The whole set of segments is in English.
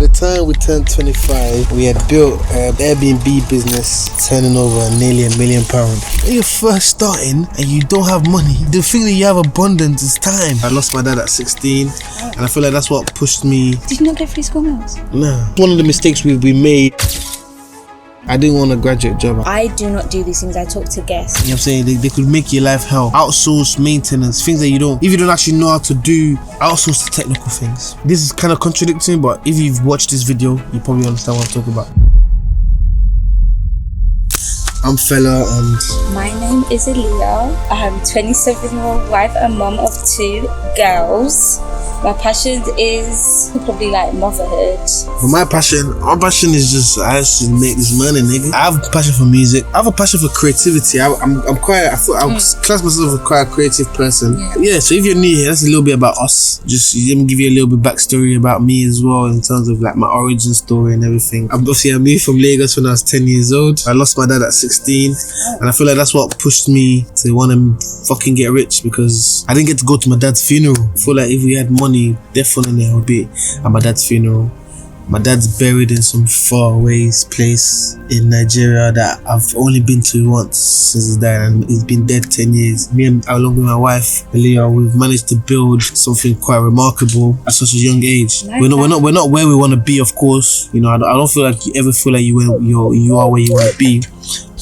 By the time we turned 25, we had built an Airbnb business turning over nearly £1 million. When you're first starting and you don't have money, the thing that you have abundance is time. I lost my dad at 16 and I feel like that's what pushed me. Did you not get free school meals? Nah. One of the mistakes we made, I didn't want a graduate job. I do not do these things. I talk to guests. You know what I'm saying? They could make your life hell. Outsource maintenance, things that if you don't actually know how to do, outsource the technical things. This is kind of contradicting, but if you've watched this video, you probably understand what I'm talking about. I'm Fella and... My name is Aaliyah. I'm a 27-year-old wife and mum of 2 girls. My passion is probably like motherhood. But my passion is just, I just make this money, nigga. I have a passion for music. I have a passion for creativity. I class myself as quite a creative person. Yeah, so if you're new here, that's a little bit about us. Just let me give you a little bit backstory about me as well in terms of like my origin story and everything. I moved from Lagos when I was 10 years old. I lost my dad at 16 and I feel like that's what pushed me to want to fucking get rich because I didn't get to go to my dad's funeral. I feel like if we had money, definitely I would be at my dad's funeral. My dad's buried in some faraway place in Nigeria that I've only been to once since he died, and he's been dead 10 years. Me and along with my wife, Aaliyah, we've managed to build something quite remarkable at such a young age. We're not where we want to be, of course. You know, I don't feel like you ever feel like you are where you want to be.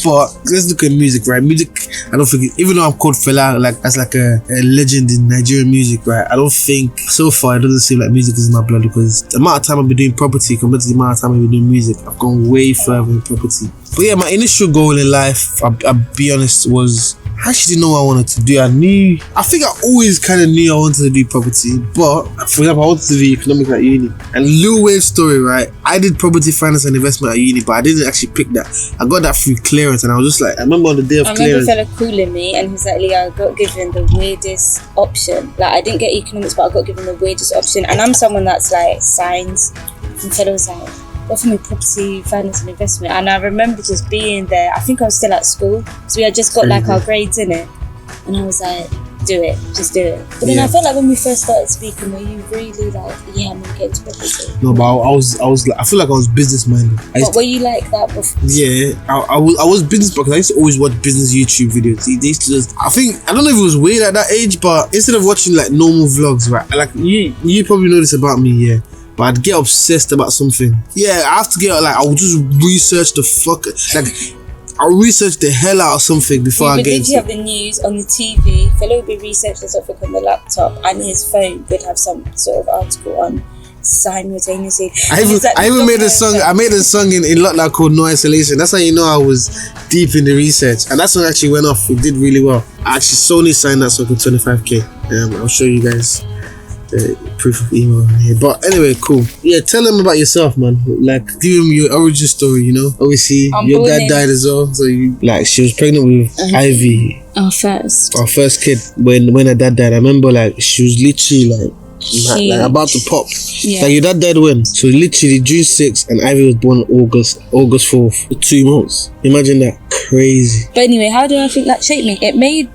But let's look at music, right? Music, I don't think, even though I'm called Fela, like as like a legend in Nigerian music, right? I don't think so far it doesn't seem like music is in my blood because the amount of time I've been doing property compared to the amount of time I've been doing music, I've gone way further in property. But yeah, my initial goal in life, I'll be honest, was I actually didn't know what I wanted to do. I think I always kind of knew I wanted to do property, but for example, I wanted to do economics at uni. And Lil Wave's story, right? I did property finance and investment at uni, but I didn't actually pick that. I got that through clearance, and I was just like, I remember on the day of clearance. I remember a fella calling me, and he was like, Leah, I got given the weirdest option. Like, I didn't get economics, but I got given the weirdest option. And I'm someone that's like science, and fella was like, offer me property, finance and investment. And I remember just being there. I think I was still at school, so we had just got like our grades in it. And I was like, do it, just do it. But then I felt like when we first started speaking, were you really like, yeah, I'm gonna get into property? No, but I feel like I was business minded. But were you like that before? Yeah, I was business because I used to always watch business YouTube videos. They used to just, I don't know if it was weird at that age, but instead of watching like normal vlogs, right? Like you probably know this about me, yeah. But I'd get obsessed about something. Yeah, I have to get like, I would just research I'll research the hell out of something before I get into it. Have the news on the TV, Philo would be researching something on the laptop, and his phone would have some sort of article on simultaneously. I made a song in lockdown called No Isolation. That's how you know I was deep in the research. And that song actually went off. It did really well. Actually, Sony signed that song for 25k. I'll show you guys the proof of email here. But anyway, cool. Yeah, tell them about yourself, man. Like, give them your origin story, you know? Obviously, your dad died as well. So she was pregnant with Ivy. Our first kid. When her dad died, I remember like she was literally like about to pop. Yeah. Like your dad died when? So literally June 6th and Ivy was born August 4th. For 2 months. Imagine that. Crazy. But anyway, how do I think that shaped me? It made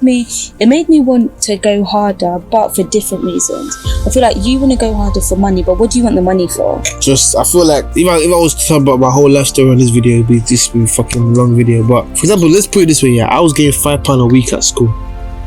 me want to go harder, but for different reasons. I feel like you want to go harder for money, but what do you want the money for? Just, I feel like if I was to talk about my whole life story on this video, it'd be a fucking long video. But for example, let's put it this way, yeah. I was getting £5 a week at school.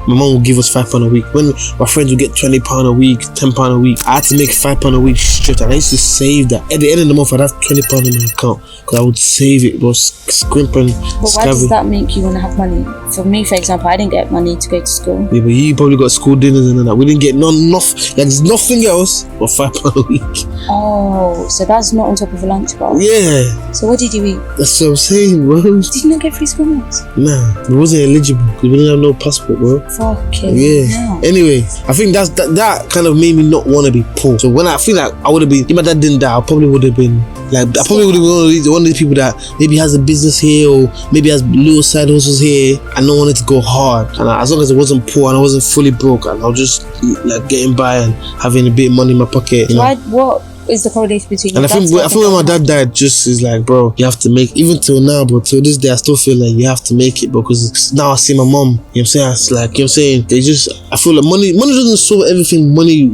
My mom would give us £5 a week. When my friends would get £20 a week, £10 a week, I had to make £5 a week straight, and I used to save that. At the end of the month, I'd have £20 in my account because I would save it. It was scrimping. But why does that make you want to have money? For me, for example, I didn't get money to go to school. Yeah, but you probably got school dinners and all that. We didn't get nothing. Like there's nothing else but £5 a week. Oh, so that's not on top of a lunch box. Yeah. So what did you eat? That's what I'm saying, bro. Did you not get free school meals? Nah, we wasn't eligible because we didn't have no passport, bro. Fucking yeah. Anyway, I think that kind of made me not want to be poor. So when I feel like I would have been, if my dad didn't die, I probably would have been like, I probably would have been one of these people that maybe has a business here or maybe has little side hustles here and not wanted to go hard. And as long as I wasn't poor and I wasn't fully broke, and I was just like getting by and having a bit of money in my pocket. You know? What is the correlation between. And I think when my dad died, just is like, bro, you have to make, even till now, bro, till this day, I still feel like you have to make it, because now I see my mom. You know what I'm saying? It's like, you know what I'm saying? I feel like money doesn't solve everything. Money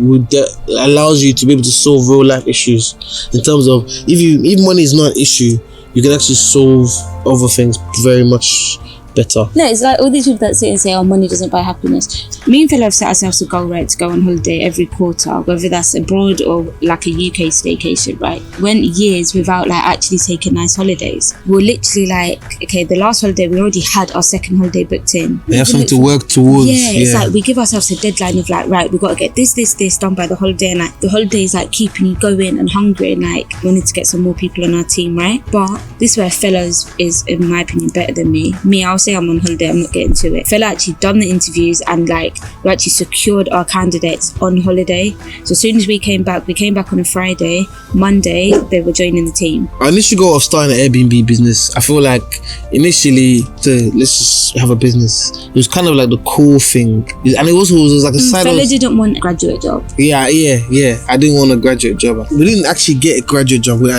allows you to be able to solve real life issues. In terms of, if money is not an issue, you can actually solve other things very much better. No, it's like all these people that sit and say, oh, money doesn't buy happiness. Me and Phil have set ourselves a goal, right, to go on holiday every quarter, whether that's abroad or like a UK staycation, right? Went years without like actually taking nice holidays. We're literally like, okay, the last holiday, we already had our second holiday booked in. We have something to work towards. Yeah, it's like we give ourselves a deadline of like, right, we've got to get this done by the holiday, and like the holiday is like keeping you going and hungry and like wanting to get some more people on our team, right? But this is where fellas is, in my opinion, better than me. I'll say I'm on holiday, I'm not getting to it. Fella actually done the interviews and like we actually secured our candidates on holiday. So as soon as we came back on a Friday. Monday they were joining the team. Our initial goal of starting an Airbnb business, I feel like initially let's just have a business. It was kind of like the cool thing, and it was like a side. Fella didn't want a graduate job. Yeah. I didn't want a graduate job. We didn't actually get a graduate job. We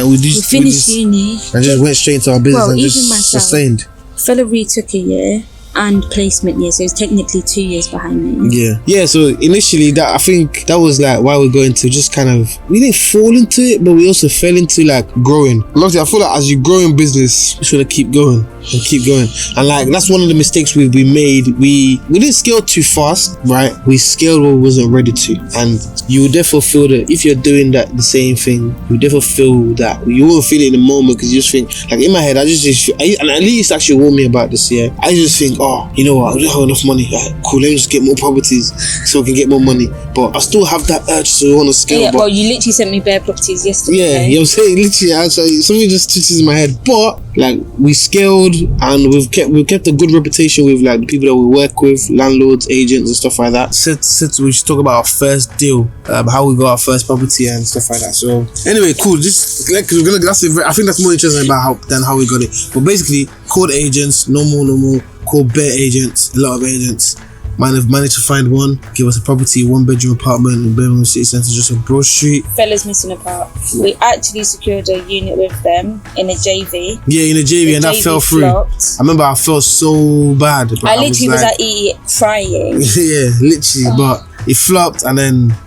finished uni and just went straight into our business and just sustained. Fella retook a year and placement year, so it's technically 2 years behind me. Yeah. So initially, I think that was like why we're going to just kind of, we didn't fall into it, but we also fell into like growing. Honestly, I feel like as you grow in business, you should keep going and keep going. And like that's one of the mistakes we made. We didn't scale too fast, right? We scaled what we wasn't ready to, and you would therefore feel that if you're doing that the same thing, you would therefore feel that you won't feel it in the moment, because you just think, like in my head, and at least actually warned me about this year. I just think, oh, you know what, I don't have enough money. Like, cool, let me just get more properties so we can get more money. But I still have that urge to want to scale. Yeah, well, you literally sent me bare properties yesterday. Yeah, you know what I'm saying? Literally, something just twitches in my head. But like we scaled, and we've kept a good reputation with like the people that we work with, landlords, agents, and stuff like that. We should talk about our first deal, how we got our first property and stuff like that. So anyway, cool. Just like I think that's more interesting than how we got it. But basically, called agents, normal. Called bare agents, a lot of agents. Might have managed to find one, give us a property, 1-bedroom apartment in Birmingham City Centre, just on Broad Street. Fella's missing a part. We actually secured a unit with them in a JV. Yeah, in a JV, and that fell through. Flopped. I remember I felt so bad. I literally was at EE crying. Yeah, literally, but it flopped,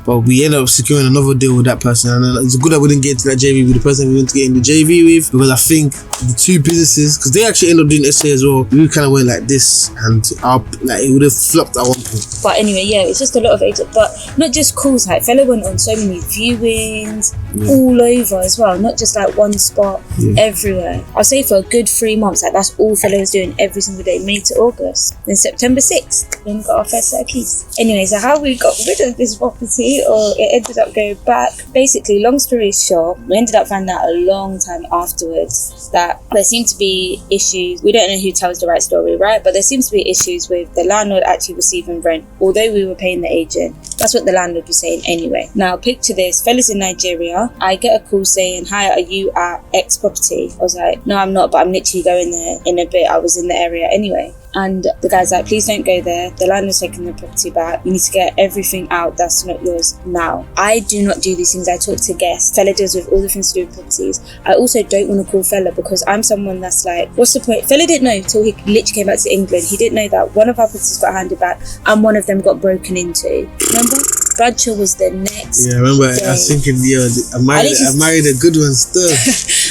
but we ended up securing another deal with that person, and then it's good that we didn't get into that JV with the person we went to get in the JV with, because I think the two businesses, because they actually ended up doing SA as well, we kind of went like this, and it would have flopped at one point. But anyway, yeah, it's just a lot of agents, but not just calls. Like Fella went on so many viewings all over as well, not just like one spot, everywhere. I'll say for a good 3 months, like that's all Fella was doing every single day, May to August. Then September 6th, when we got our first set of keys. Anyway, so how we got rid of this property, or it ended up going back. Basically, long story short, we ended up finding out a long time afterwards that there seemed to be issues. We don't know who tells the right story, right? But there seems to be issues with the landlord actually receiving rent, although we were paying the agent. That's what the landlord was saying anyway. Now, picture this. Fella's in Nigeria. I get a call saying, hi, are you at X property? I was like, no, I'm not, but I'm literally going there in a bit. I was in the area anyway. And the guy's like, please don't go there. The landlord's taking the property back. You need to get everything out that's not yours now. I do not do these things. I talk to guests. Fella deals with all the things to do with properties. I also don't want to call Fella, because I'm someone that's like, what's the point? Fella didn't know until he literally came back to England. He didn't know that one of our properties got handed back and one of them got broken into. Remember? Bradshaw was the next. Yeah, I remember. I was thinking, I married a good one still.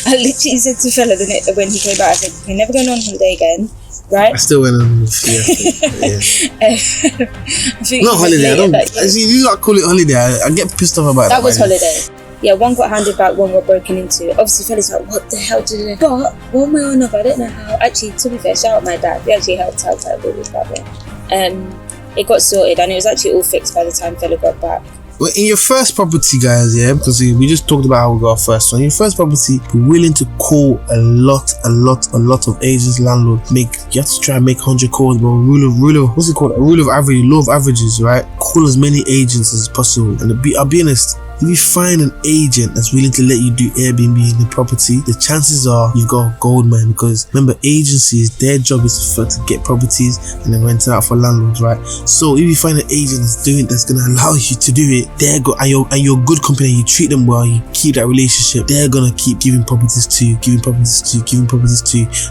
I literally said to Fella when he came back, I said, we're never going on holiday again. Right? I still went on. Not holiday. I don't. You not call it holiday. I get pissed off about that. That was holiday. Yeah, one got handed back, one got broken into. Obviously, Fella's like, what the hell did it? But one way or another, I don't know how. Actually, to be fair, shout out my dad. He actually helped out a bit with that. It got sorted, and it was actually all fixed by the time Fella got back. Well, in your first property, guys, because we just talked about how we got our first one. In your first property, be willing to call a lot of agents, landlords. You have to try and make 100 calls, but rule of what's it called? A rule of average, law of averages, right? Call as many agents as possible. And I'll be honest, if you find an agent that's willing to let you do Airbnb in the property, the chances are you've got a gold mine, because remember, agencies, their job is to get properties and then rent it out for landlords, right? So if you find an agent that's gonna allow you to do it, and you're a good company, you treat them well, you keep that relationship, they're gonna keep giving properties to you.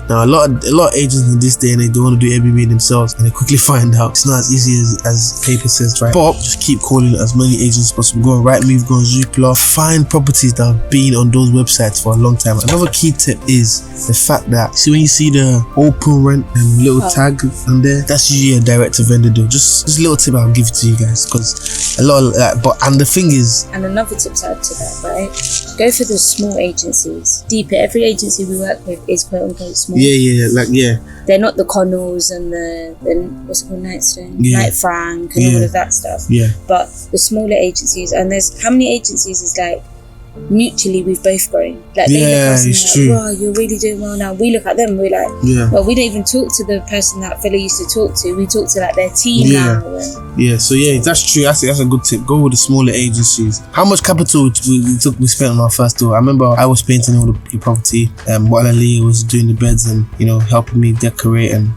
Now a lot of agents in this day and they don't want to do Airbnb themselves, and they quickly find out it's not as easy as paper says, right? But just keep calling as many agents as possible. Go on Rightmove, go on Zoopla, find properties that have been on those websites for a long time. Another key tip is the fact that, see when you see the open rent and little tag on there, that's usually a direct to vendor deal. Just a little tip I'll give to you guys, because a lot of that. And the thing is, and another tip to add to that, right? Go for the small agencies. Deep it. Every agency we work with is quote unquote small. Yeah. They're not the Connells and the what's it called, Nightstone, Knight Frank, and all of that stuff. Yeah. But the smaller agencies, and there's how many agencies is like mutually we've both grown. Like they look at us and they're like, wow, you're really doing well now. We look at them, we're like, well, we don't even talk to the person that fella used to talk to. We talk to like their team now. So that's true. That's a good tip. Go with the smaller agencies. How much capital we spent on our first door? I remember I was painting all the property, while Ali was doing the beds and helping me decorate, and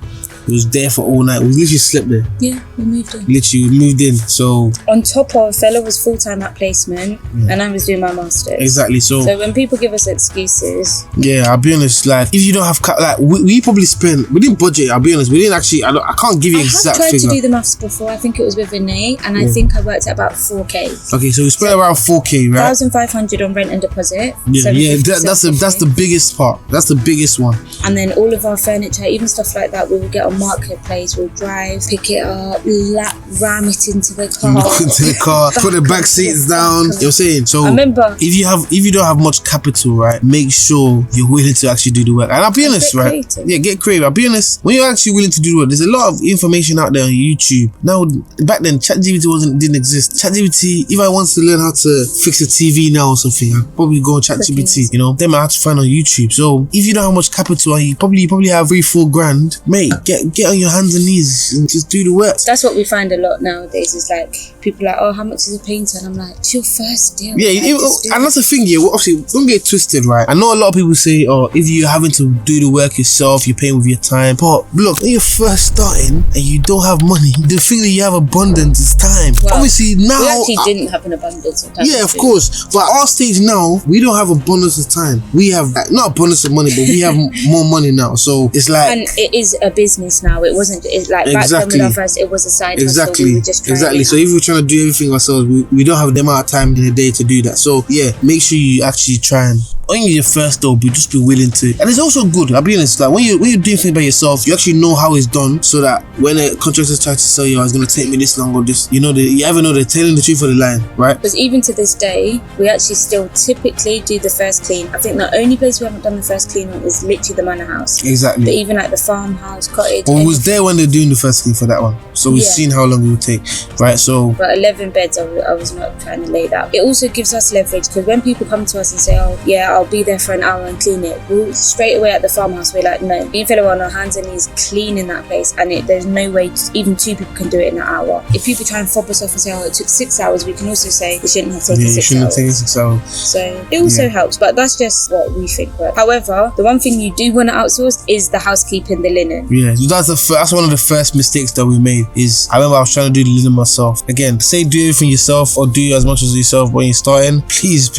it was there for all night. We literally slept there. Yeah, we moved in. Literally, we moved in. So on top of, fella was full-time at placement, and I was doing my master's. Exactly. So when people give us excuses, I'll be honest. Like, if you don't have we probably spent. We didn't budget. I'll be honest. We didn't actually. I can't give you exact figure. I have tried to do the maths before. I think it was with Renee, and I think I worked at about 4K. Okay, so we spent around 4K, right? 1,500 on rent and deposit. That's the biggest part. That's the biggest one. And then all of our furniture, even stuff like that, we will get on Marketplace. We'll drive, pick it up, ram it into the car, put the back seats down. You know what I'm saying? So I remember, if you don't have much capital, right, make sure you're willing to actually do the work. And I'll be honest, right? Get creative. I'll be honest. When you're actually willing to do the work, there's a lot of information out there on YouTube. Now, back then, ChatGPT didn't exist. ChatGPT, if I want to learn how to fix a TV now or something, I'll probably go on ChatGPT. Then I have to find on YouTube. So if you don't have much capital and you probably have 3-4 grand, mate, get on your hands and knees and just do the work. That's what we find a lot nowadays. Is like people are like, oh, how much is a painter? And I'm like, it's your first deal. And that's the thing. Obviously, don't get twisted, right? I know a lot of people say, oh, if you're having to do the work yourself, you're paying with your time. But look, when you're first starting and you don't have money, the thing that you have abundance is time. Well, obviously now we actually didn't have an abundance of time. Yeah, of course. But at our stage now, we don't have abundance of time. We have not abundance of money, but we have more money now. So it's like, and it is a business now. It wasn't. It's like back then with our first, it was a side hustle. We were just trying So if we're trying to do everything ourselves, we don't have the amount of time in a day to do that. So make sure you actually try and, when you're first though, just be willing to. And it's also good, I'll be honest, like when you're doing things by yourself, you actually know how it's done, so that when a contractor tries to sell you, it's going to take me this long or this, you ever know they're telling the truth for the line, right? Because even to this day, we actually still typically do the first clean. I think the only place we haven't done the first clean on is literally the manor house. Exactly. But even like the farmhouse, cottage. Well, we was there when they're doing the first clean for that one, so we've seen how long it would take, right? So but 11 beds, I was not trying to lay that. It also gives us leverage, because when people come to us and say, oh yeah, I'll be there for an hour and clean it, we'll straight away at the farmhouse, we're like, no, we feel on our hands and knees cleaning that place, and there's no way even 2 people can do it in an hour. If people try and fob us off and say, oh, it took 6 hours, we can also say it shouldn't have taken 6 hours. So it also helps, but that's just what we think works. However, the one thing you do want to outsource is the housekeeping, the linen. Yeah, that's one of the first mistakes that we made. Is I remember I was trying to do the linen myself. Again, say do everything yourself or do as much as yourself when you're starting. Please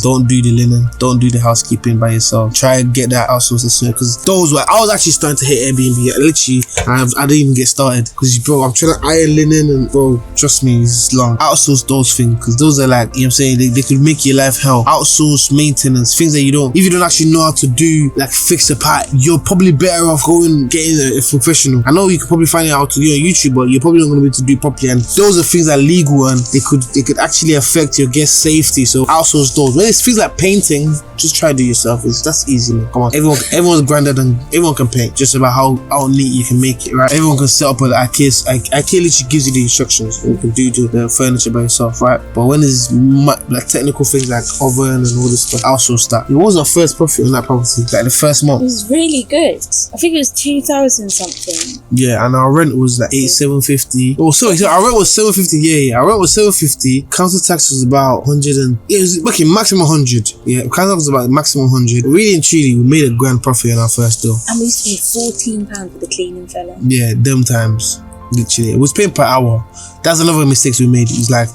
don't do the linen, don't do the housekeeping by yourself. Try and get that outsourced as soon, because I was actually starting to hate Airbnb. I didn't even get started, because bro, I'm trying to iron linen, and bro, trust me, it's long. Outsource those things, because those are like, you know what I'm saying, they could make your life hell. Outsource maintenance, things that if you don't actually know how to do, like fix a part, you're probably better off getting a professional. I know you could probably find it out to do on YouTube, but you're probably not going to be able to do it properly, and those are things that are legal, and they could actually affect your guest safety. So outsource those. When it's things like painting, just try to do yourself. That's easy, man. Come on, everyone's grander than everyone can paint. Just about how neat you can make it, right? Everyone can set up with IKEA. IKEA literally gives you the instructions, and you can do the furniture by yourself, right? But when there's like technical things like oven and all this stuff, outsource that. It was our first profit on that property, like the first month. It was really good. I think it was 2,000 something. Yeah, and our rent was like 750. Oh, sorry, so our rent was 750. Yeah, our rent was 750. Council tax was about 100 and it was okay, maximum 100. Yeah, council tax was about maximum 100. Really and truly, we made a grand profit on our first deal. And we used to pay £14 for the cleaning fella. Yeah, them times. Literally, it was paid per hour. That's another mistakes we made. It was like,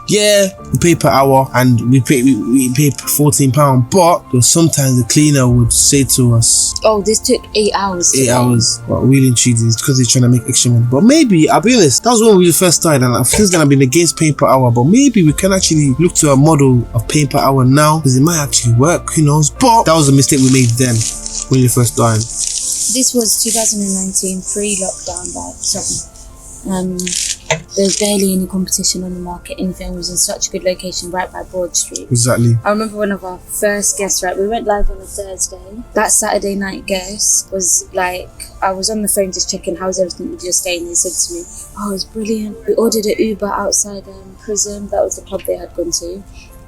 yeah, we pay per hour and we pay £14, but sometimes the cleaner would say to us, oh, this took 8 hours. 8 hours. But really and truly, it's because they're trying to make extra money. But maybe, I'll be honest, that was when we first started, and I think I've been against paying per hour, but maybe we can actually look to a model of paying per hour now, because it might actually work, who knows. But that was a mistake we made then when we first started. This was 2019, pre-lockdown, like something. There was barely any competition on the market. Anything was in such a good location right by Broad Street. Exactly. I remember one of our first guests, right? We went live on a Thursday. That Saturday night guest was like, I was on the phone just checking how's everything with your stay, and they said to me, oh, it's brilliant. We ordered an Uber outside Prism. That was the pub they had gone to.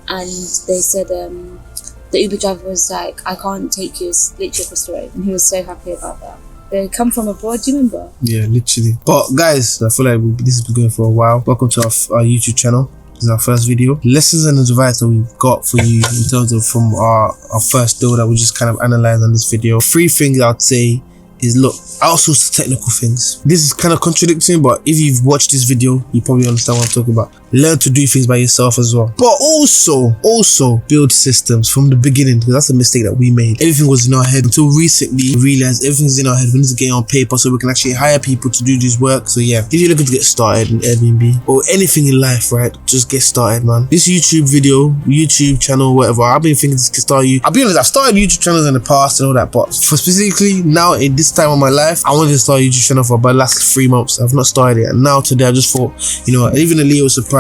And they said, the Uber driver was like, I can't take you, it's literally across the road. And he was so happy about that. They come from abroad, do you remember? Yeah, literally. But guys, I feel like this has been going for a while. Welcome to our YouTube channel. This is our first video. Lessons and advice that we've got for you in terms of from our first deal that we just kind of analyzed on this video. 3 things I'd say is, look, outsource the technical things. This is kind of contradicting, but if you've watched this video, you probably understand what I'm talking about. Learn to do things by yourself as well. But also build systems from the beginning, because that's a mistake that we made. Everything was in our head until recently we realized everything's in our head. We need to get it on paper so we can actually hire people to do this work. So yeah, if you're looking to get started in Airbnb or anything in life, right, just get started, man. This YouTube video, YouTube channel, whatever, I've been thinking this can start you. I'll be honest, I've started YouTube channels in the past and all that, but for specifically now in this time of my life, I wanted to start a YouTube channel for about the last 3 months. I've not started it, and now today I just thought, you know, even Aaliyah was surprised.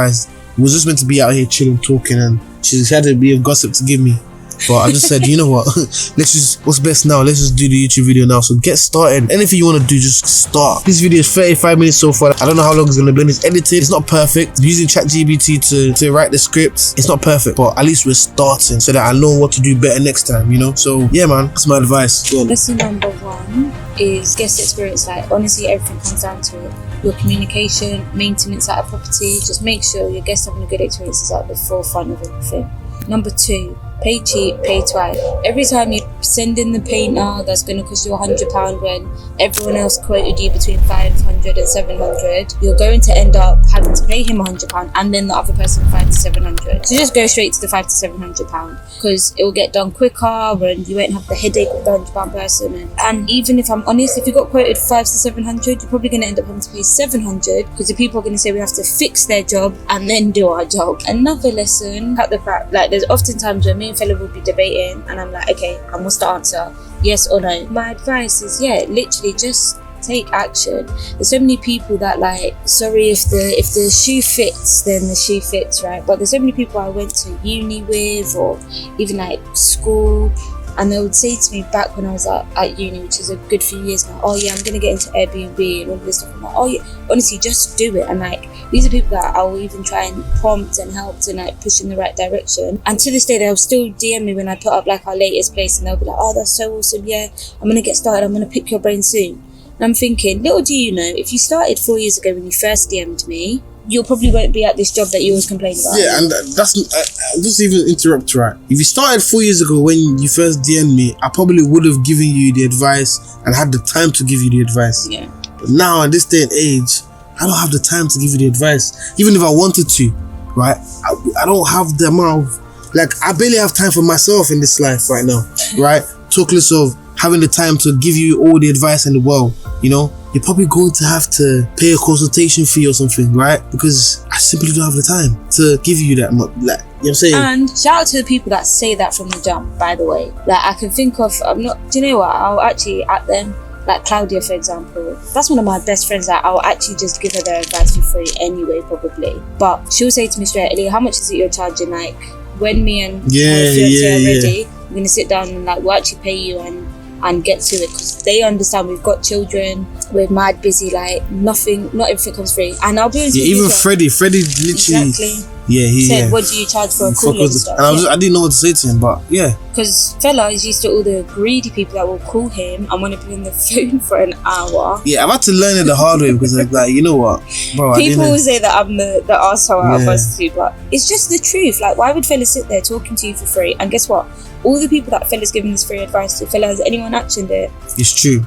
We was just meant to be out here chilling, talking, and she had a bit of gossip to give me. But I just said, you know what, what's best now? Let's just do the YouTube video now. So get started. Anything you want to do, just start. This video is 35 minutes so far. I don't know how long it's going to be. It's edited. It's not perfect. I'm using ChatGPT to write the scripts. It's not perfect, but at least we're starting so that I know what to do better next time, you know? So yeah, man, that's my advice. Lesson number 1 is guest experience. Like, honestly, everything comes down to it. Your communication, maintenance at a property. Just make sure your guests having a good experience is at the forefront of everything. Number 2, pay cheap, pay twice. Every time you send in the painter, that's going to cost you £100 when everyone else quoted you between 500 and 700. You're going to end up having to pay him £100 and then the other person 500 to 700. So just go straight to the £500 to £700 because it will get done quicker and you won't have the headache of the £100 person. And even if I'm honest, if you got quoted 500 to 700, you're probably going to end up having to pay 700 because the people are going to say we have to fix their job and then do our job. Another lesson, cut the crap. Like, there's often times when me and Fella will be debating and I'm like, okay, and what's the answer? Yes or no? My advice is, yeah, literally just take action. There's so many people that like, sorry, if the shoe fits, then the shoe fits, right? But there's so many people I went to uni with or even like school, and they would say to me back when I was at uni, which is a good few years now, oh yeah, I'm gonna get into Airbnb and all this stuff. I'm like, oh yeah, honestly, just do it. And like, these are people that I will even try and prompt and help to like push in the right direction. And to this day, they'll still DM me when I put up like our latest place, and they'll be like, oh, that's so awesome, yeah, I'm gonna get started, I'm gonna pick your brain soon. And I'm thinking, little do you know, if you started 4 years ago when you first DM'd me, you probably won't be at this job that you always complain about. Yeah, and that's just even interrupt, right? If you started 4 years ago when you first DM'd me, I probably would have given you the advice and had the time to give you the advice. Yeah. But now at this day and age, I don't have the time to give you the advice. Even if I wanted to, right? I don't have the amount of, like, I barely have time for myself in this life right now, right? Talk less of having the time to give you all the advice in the world, you know? You're probably going to have to pay a consultation fee or something, right? Because I simply don't have the time to give you that much, like, you know what I'm saying? And shout out to the people that say that from the jump, by the way. Like, I can think of, do you know what? I'll actually at them, like Claudia, for example. That's one of my best friends that I'll actually just give her their advice for free anyway, probably. But she'll say to me straight, Ellie, how much is it you're charging? Like, when me and my fiance are ready, we're gonna sit down and like we'll actually pay you and get to it, because they understand we've got children, we're mad busy, like not everything comes free. And I'll be honest with you, even Freddie literally, he said, what do you charge for a call and stuff? And I didn't know what to say to him, but yeah, because fella is used to all the greedy people that will call him and want to be on the phone for an hour. Yeah, I've had to learn it the hard way, because like you know what, bro, people will say that I'm the arsehole out of us two, but it's just the truth. Like, why would fellas sit there talking to you for free? And guess what? All the people that fellas giving this free advice to, fella, has anyone actioned it? It's true.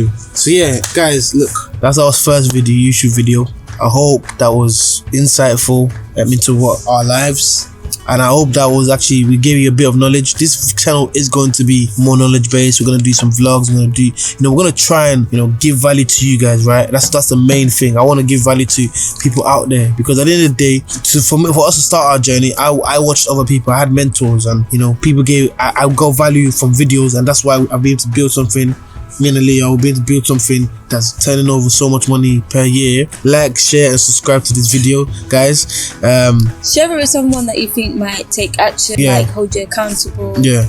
So yeah, guys, look, that's our first YouTube video. I hope that was insightful into what our lives, and I hope that was actually, we gave you a bit of knowledge. This channel is going to be more knowledge based. We're going to do some vlogs. We're going to do, we're going to try and, give value to you guys, right? That's the main thing. I want to give value to people out there, because at the end of the day, for us to start our journey, I watched other people. I had mentors, and people I got value from videos, and that's why I've been able to build something. Me and Leah will be able to build something that's turning over so much money per year. Like, share, and subscribe to this video, guys. Share it with someone that you think might take action, like hold you accountable. Yeah,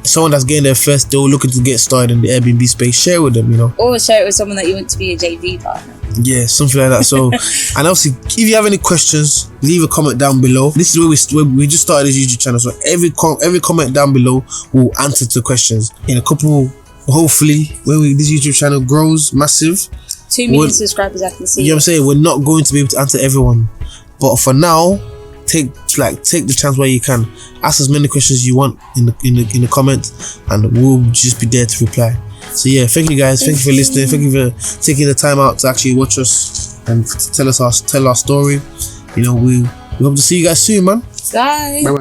someone that's getting there first, they're looking to get started in the Airbnb space. Share with them, Or share it with someone that you want to be a JV partner. Yeah, something like that. So, and obviously, if you have any questions, leave a comment down below. This is where we just started this YouTube channel, so every comment down below will answer to questions in a couple. Hopefully, when this YouTube channel grows massive, 2 million subscribers, I can see. You know what I'm saying? We're not going to be able to answer everyone, but for now, take the chance where you can. Ask as many questions you want in the comments, and we'll just be there to reply. So yeah, thank you guys. Thank you for listening. Thank you for taking the time out to actually watch us and tell our story. We hope to see you guys soon, man. Bye. Bye.